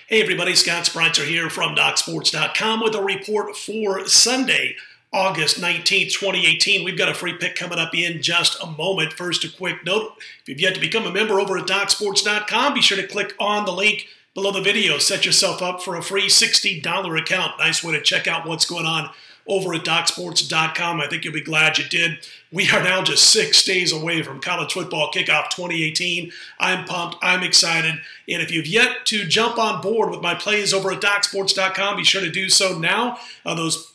Hey everybody, Scott Spreitzer here from DocSports.com with a report for Sunday, August 19th, 2018. We've got a free pick coming up in just a moment. First, a quick note. If you've yet to become a member over at DocSports.com, be sure to click on the link below the video. Set yourself up for a free $60 account. Nice way to check out what's going on over at DocSports.com. I think you'll be glad you did. We are now just 6 days away from college football kickoff 2018. I'm pumped. I'm excited. And if you've yet to jump on board with my plays over at DocSports.com, be sure to do so now. Those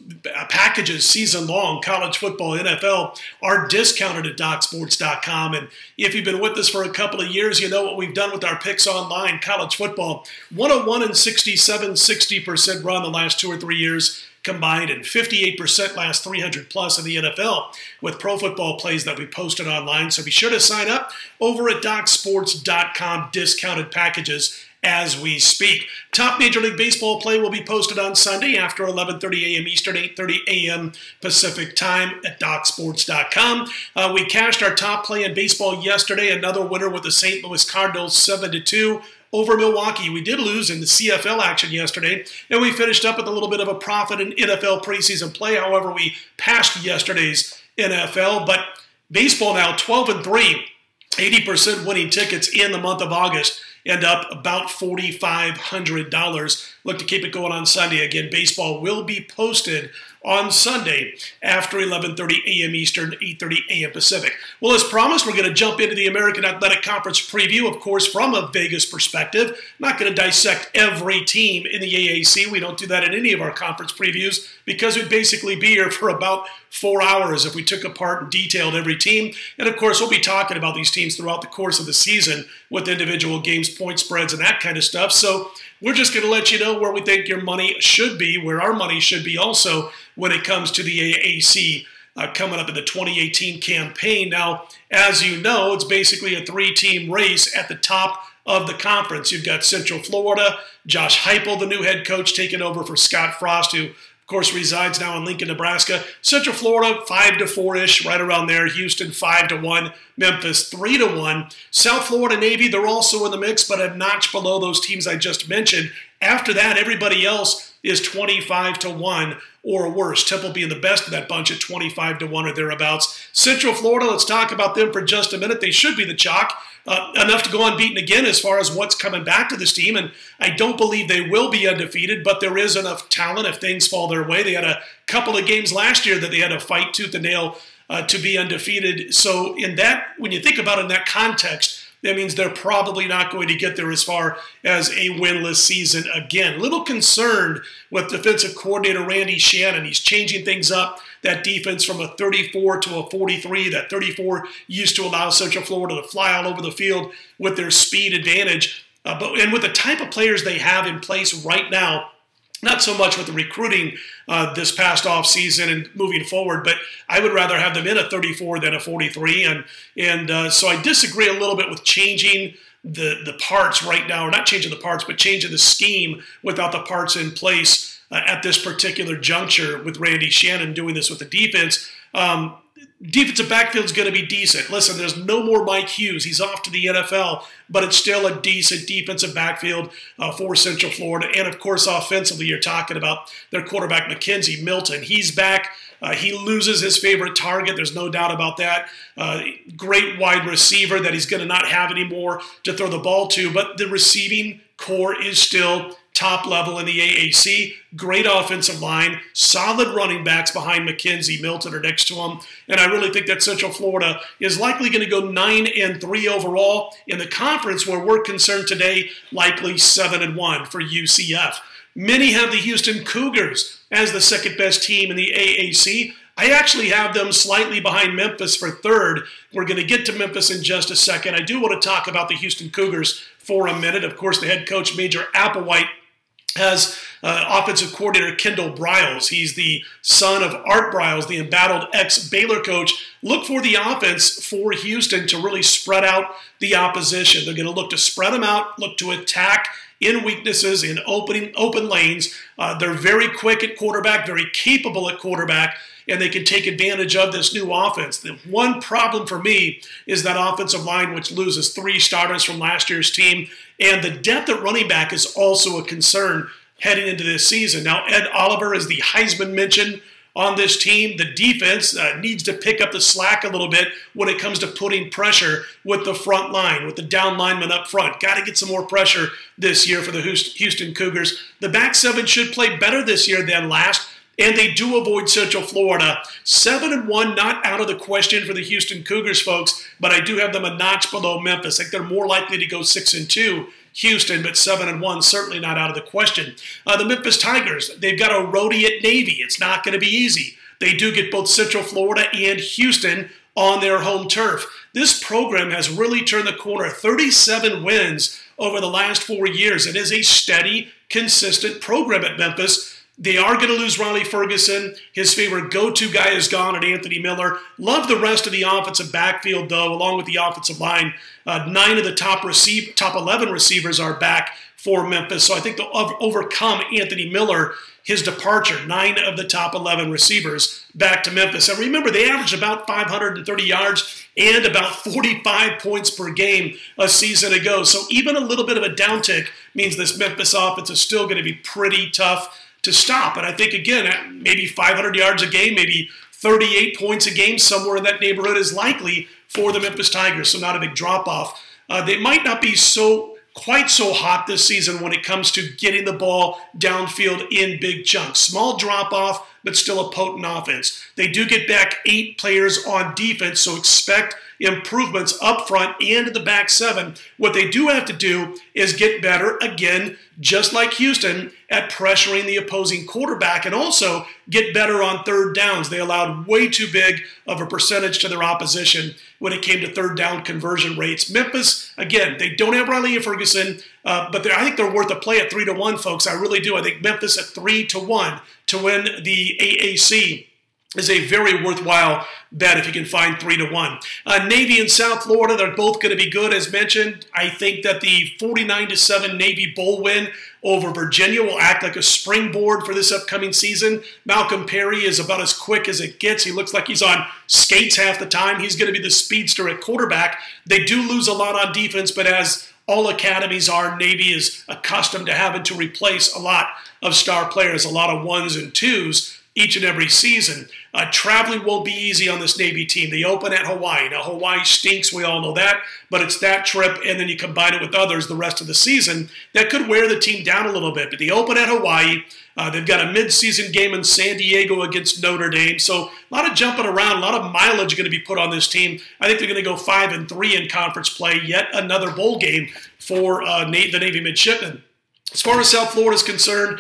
packages, season-long, college football, NFL, are discounted at DocSports.com. And if you've been with us for a couple of years, you know what we've done with our picks online. College football, 101 and 67, 60% run the last 2 or 3 years combined, and 58% last 300 plus in the NFL with pro football plays that we posted online. So be sure to sign up over at DocSports.com, discounted packages as we speak. Top Major League Baseball play will be posted on Sunday after 11:30 a.m. Eastern, 8:30 a.m. Pacific time at DocSports.com. We cashed our top play in baseball yesterday, another winner with the St. Louis Cardinals 7-2. Over Milwaukee. We did lose in the CFL action yesterday, and we finished up with a little bit of a profit in NFL preseason play. However, we passed yesterday's NFL, but baseball now 12-3, 80% winning tickets in the month of August, end up about $4,500. Look to keep it going on Sunday. Again, baseball will be posted on Sunday after 11:30 a.m. Eastern, 8:30 a.m. Pacific. Well, as promised, we're going to jump into the American Athletic Conference preview, of course, from a Vegas perspective. I'm not going to dissect every team in the AAC. We don't do that in any of our conference previews because we'd basically be here for about 4 hours if we took apart and detailed every team. And, of course, we'll be talking about these teams throughout the course of the season with individual games, point spreads, and that kind of stuff. So we're just going to let you know where we think your money should be, where our money should be also when it comes to the AAC coming up in the 2018 campaign. Now, as you know, it's basically a 3-team race at the top of the conference. You've got Central Florida, Josh Heupel, the new head coach, taking over for Scott Frost, who, of course, resides now in Lincoln, Nebraska. Central Florida, 5-4-ish, right around there. Houston, 5-1. Memphis, 3-1. South Florida Navy, they're also in the mix, but a notch below those teams I just mentioned. After that, everybody else is 25-1 or worse. Temple being the best of that bunch at 25-1 or thereabouts. Central Florida, let's talk about them for just a minute. They should be the chalk. Enough to go unbeaten again as far as what's coming back to this team, and I don't believe they will be undefeated, but there is enough talent if things fall their way. They had a couple of games last year that they had to fight tooth and nail to be undefeated. So in that, when you think about it in that context, that means they're probably not going to get there as far as a winless season again. Little concerned with defensive coordinator Randy Shannon. He's changing things up. That defense from a 34 to a 43. That 34 used to allow Central Florida to fly all over the field with their speed advantage. And with the type of players they have in place right now, not so much with the recruiting this past offseason and moving forward, but I would rather have them in a 34 than a 43. And so I disagree a little bit with changing the parts right now, or not changing the parts, but changing the scheme without the parts in place at this particular juncture with Randy Shannon doing this with the defense. Defensive backfield is going to be decent. Listen, there's no more Mike Hughes. He's off to the NFL, but it's still a decent defensive backfield for Central Florida. And, of course, offensively, you're talking about their quarterback, McKenzie Milton. He's back. He loses his favorite target. There's no doubt about that. Great wide receiver that he's going to not have anymore to throw the ball to. But the receiving core is still top level in the AAC. Great offensive line, solid running backs behind McKenzie Milton or next to him. And I really think that Central Florida is likely going to go 9-3 overall. In the conference where we're concerned today, likely 7-1 for UCF. Many have the Houston Cougars as the second best team in the AAC. I actually have them slightly behind Memphis for third. We're going to get to Memphis in just a second. I do want to talk about the Houston Cougars for a minute. Of course, the head coach, Major Applewhite, has offensive coordinator Kendall Briles. He's the son of Art Briles, the embattled ex-Baylor coach. Look for the offense for Houston to really spread out the opposition. They're going to look to spread them out, look to attack in weaknesses, in open lanes. They're very quick at quarterback, very capable at quarterback, and they can take advantage of this new offense. The one problem for me is that offensive line, which loses 3 starters from last year's team, and the depth at running back is also a concern heading into this season. Now, Ed Oliver is the Heisman mention on this team. The defense needs to pick up the slack a little bit when it comes to putting pressure with the front line, with the down linemen up front. Got to get some more pressure this year for the Houston Cougars. The back 7 should play better this year than last, and they do avoid Central Florida. 7-1, not out of the question for the Houston Cougars, folks, but I do have them a notch below Memphis. I think they're more likely to go 6-2. Houston, but 7-1, certainly not out of the question. The Memphis Tigers, they've got a roadie at Navy. It's not going to be easy. They do get both Central Florida and Houston on their home turf. This program has really turned the corner. 37 wins over the last 4 years. It is a steady, consistent program at Memphis. They are going to lose Riley Ferguson. His favorite go-to guy is gone at Anthony Miller. Love the rest of the offensive backfield, though, along with the offensive line. 9 of the top 11 receivers are back for Memphis. So I think they'll overcome Anthony Miller, his departure. 9 of the top 11 receivers back to Memphis. And remember, they averaged about 530 yards and about 45 points per game a season ago. So even a little bit of a downtick means this Memphis offense is still going to be pretty tough to stop. And I think, again, maybe 500 yards a game, maybe 38 points a game, somewhere in that neighborhood is likely for the Memphis Tigers, so not a big drop-off. They might not be quite so hot this season when it comes to getting the ball downfield in big chunks. Small drop-off, but still a potent offense. They do get back 8 players on defense, so expect improvements up front and in the back 7. What they do have to do is get better, again, just like Houston, at pressuring the opposing quarterback, and also get better on third downs. They allowed way too big of a percentage to their opposition when it came to third down conversion rates. Memphis, again, they don't have Riley Ferguson, but I think they're worth a play at 3-1, folks. I really do. I think Memphis at 3-1 to win the AAC is a very worthwhile bet if you can find 3-1. Navy and South Florida, they're both going to be good, as mentioned. I think that the 49-7 Navy Bowl win over Virginia will act like a springboard for this upcoming season. Malcolm Perry is about as quick as it gets. He looks like he's on skates half the time. He's going to be the speedster at quarterback. They do lose a lot on defense, but as all academies are, Navy is accustomed to having to replace a lot of star players, a lot of 1s and 2s each and every season. Traveling won't be easy on this Navy team. They open at Hawaii. Now, Hawaii stinks. We all know that. But it's that trip, and then you combine it with others the rest of the season. That could wear the team down a little bit. But they open at Hawaii. They've got a midseason game in San Diego against Notre Dame. So a lot of jumping around, a lot of mileage going to be put on this team. I think they're going to go 5-3 in conference play. Yet another bowl game for the Navy midshipmen. As far as South Florida is concerned,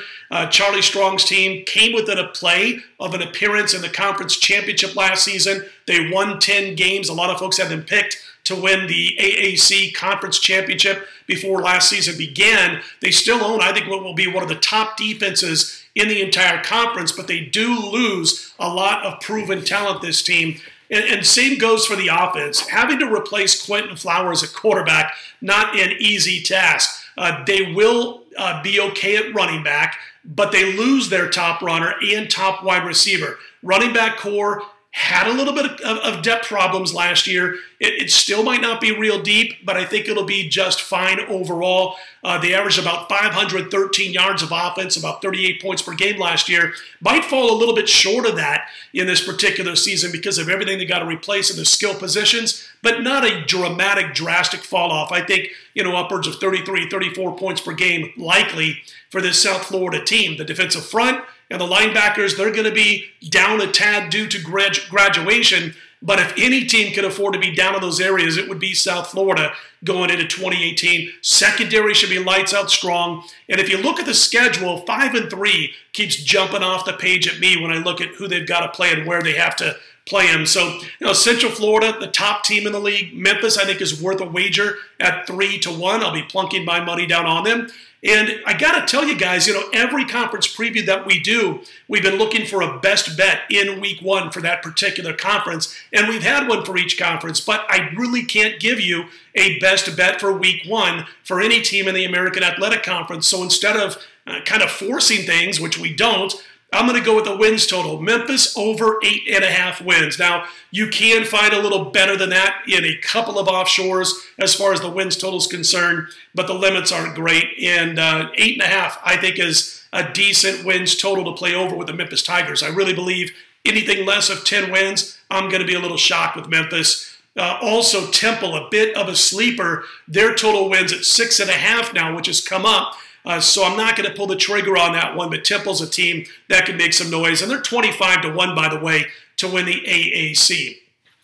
Charlie Strong's team came within a play of an appearance in the conference championship last season. They won 10 games. A lot of folks had them picked to win the AAC conference championship before last season began. They still own, I think, what will be one of the top defenses in the entire conference, but they do lose a lot of proven talent, this team. And same goes for the offense. Having to replace Quentin Flowers at quarterback, not an easy task. They will be okay at running back, but they lose their top runner and top wide receiver. Running back core had a little bit of depth problems last year. It still might not be real deep, but I think it'll be just fine overall. They averaged about 513 yards of offense, about 38 points per game last year. Might fall a little bit short of that in this particular season because of everything they got to replace in the skill positions, but not a drastic fall off. I think, upwards of 33, 34 points per game likely for this South Florida team. The defensive front and the linebackers, they're going to be down a tad due to graduation. But if any team can afford to be down in those areas, it would be South Florida going into 2018. Secondary should be lights out strong. And if you look at the schedule, 5-3 keeps jumping off the page at me when I look at who they've got to play and where they have to play them. So, Central Florida, the top team in the league. Memphis, I think, is worth a wager at 3-1. I'll be plunking my money down on them. And I got to tell you guys, every conference preview that we do, we've been looking for a best bet in week 1 for that particular conference. And we've had one for each conference, but I really can't give you a best bet for week 1 for any team in the American Athletic Conference. So instead of kind of forcing things, which we don't, I'm going to go with the wins total. Memphis over 8.5 wins. Now, you can find a little better than that in a couple of offshores as far as the wins total is concerned, but the limits aren't great. And 8.5, I think, is a decent wins total to play over with the Memphis Tigers. I really believe anything less of 10 wins, I'm going to be a little shocked with Memphis. Also, Temple, a bit of a sleeper. Their total wins at 6.5 now, which has come up. So I'm not going to pull the trigger on that one, but Temple's a team that can make some noise. And they're 25-1, by the way, to win the AAC.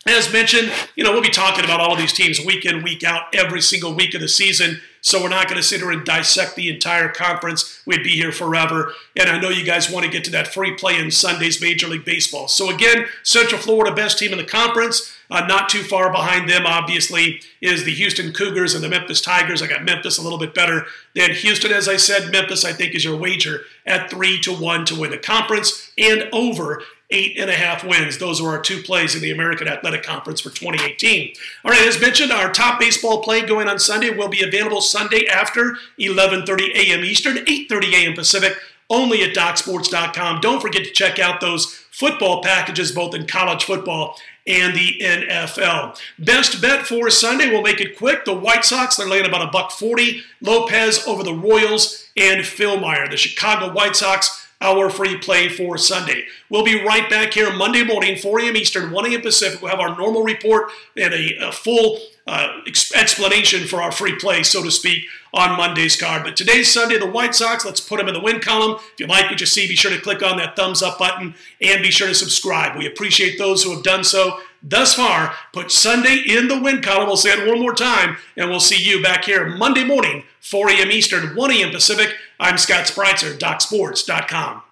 As mentioned, we'll be talking about all of these teams week in, week out, every single week of the season. So we're not going to sit here and dissect the entire conference. We'd be here forever. And I know you guys want to get to that free play in Sunday's Major League Baseball. So again, Central Florida, best team in the conference. Not too far behind them, obviously, is the Houston Cougars and the Memphis Tigers. I got Memphis a little bit better than Houston. As I said, Memphis, I think, is your wager at 3-1 to win the conference and over 8.5 wins. Those are our 2 plays in the American Athletic Conference for 2018. All right, as mentioned, our top baseball play going on Sunday will be available Sunday after 11:30 a.m. Eastern, 8:30 a.m. Pacific, only at DocSports.com. Don't forget to check out those football packages, both in college football and the NFL. Best bet for Sunday, we'll make it quick. The White Sox, they're laying about $1.40. Lopez over the Royals and Philmeyer. The Chicago White Sox, our free play for Sunday. We'll be right back here Monday morning, 4 a.m. Eastern, 1 a.m. Pacific. We'll have our normal report and a full explanation for our free play, so to speak, on Monday's card. But today's Sunday, the White Sox, let's put them in the win column. If you like what you see, be sure to click on that thumbs up button and be sure to subscribe. We appreciate those who have done so thus far. Put Sunday in the win column. We'll say it one more time, and we'll see you back here Monday morning, 4 a.m. Eastern, 1 a.m. Pacific. I'm Scott Spreitzer, DocSports.com.